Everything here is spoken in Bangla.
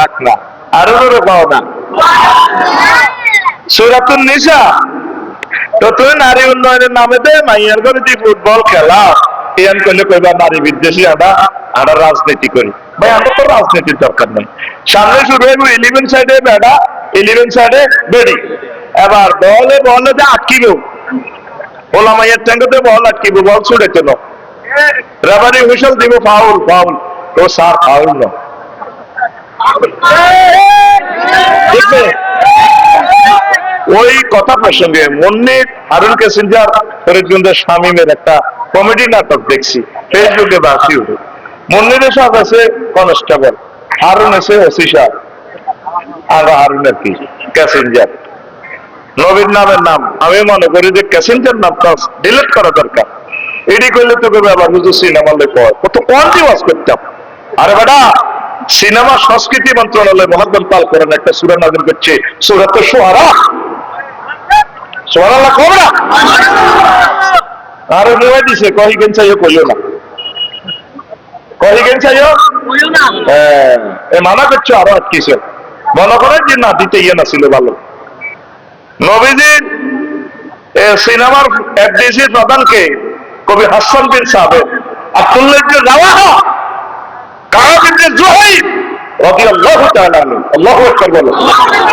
রাখ না আরো জোরে পাও না সূরাতুন নিসা। তো তুই নারী উন্নয়নের নামে দে মাইয়ার করে তুই ফুটবল খেলা ইয়ান করলে কইবা নারী বিদ্বেষী আমরা রাজনীতি করি। ভাই আমরা তো রাজনীতির দরকার নেই। সামনে শুরু হইব 11 সাইডে বেড়া 11 সাইডে বেড়ি। এবার বলে বলে যে আটকিব ওলা মাইয়ের ট্যাঙ্গতে বল আটকিব বল ছুড়ে কেন রেফারি হুইসেল দিব ফাউল ফাউল। তো স্যার ফাউল না ওই কথা প্রসঙ্গে মুন্নির হারুন ক্যাসেঞ্জার ফরিদগঞ্জের শামীমের একটা কমেডি নাটক দেখছি ফেসবুকে বাসি উঠে। মুন্নিরের সাথে আছে কনস্টেবল, হারুন আছে ওসি সাহেব, আর হারুনের কি ক্যাসেঞ্জার নবীর নামের নাম। আমি মনে করি যে ক্যাসেঞ্জার নামটা ডিলিট করা দরকার। এডি করলে তোকে ব্যাপার হুজুর সিনেমা লেখা কত কোয়ান্টি ওয়াজ করতাম। আরে বেটা সিনেমা সংস্কৃতি মন্ত্রণালয় মহাগ্রন্থ পাল করেন একটা সূরা নাযিল করছে সূরাত শুআরা। সুবহানাল্লাহ কবরা আর মোবাইল দিছে কহি গেন চাইও কইও না, কহি গেন চাইও কইও না। হ্যাঁ এ মানা করছো আরো আটকিছে মনে করেন যে না দিতে ইয়ে না ছিল ভালো। নবীজির সিনেমার এফডিসি প্রধানকে কবি হাসান বিন সাবের আব্দুল্লাহ ইবনে রাওয়াহা কাআব ইবনে জুহাইর রাদিয়াল্লাহু তাআলা আনহু আল্লাহু আকবার বলো।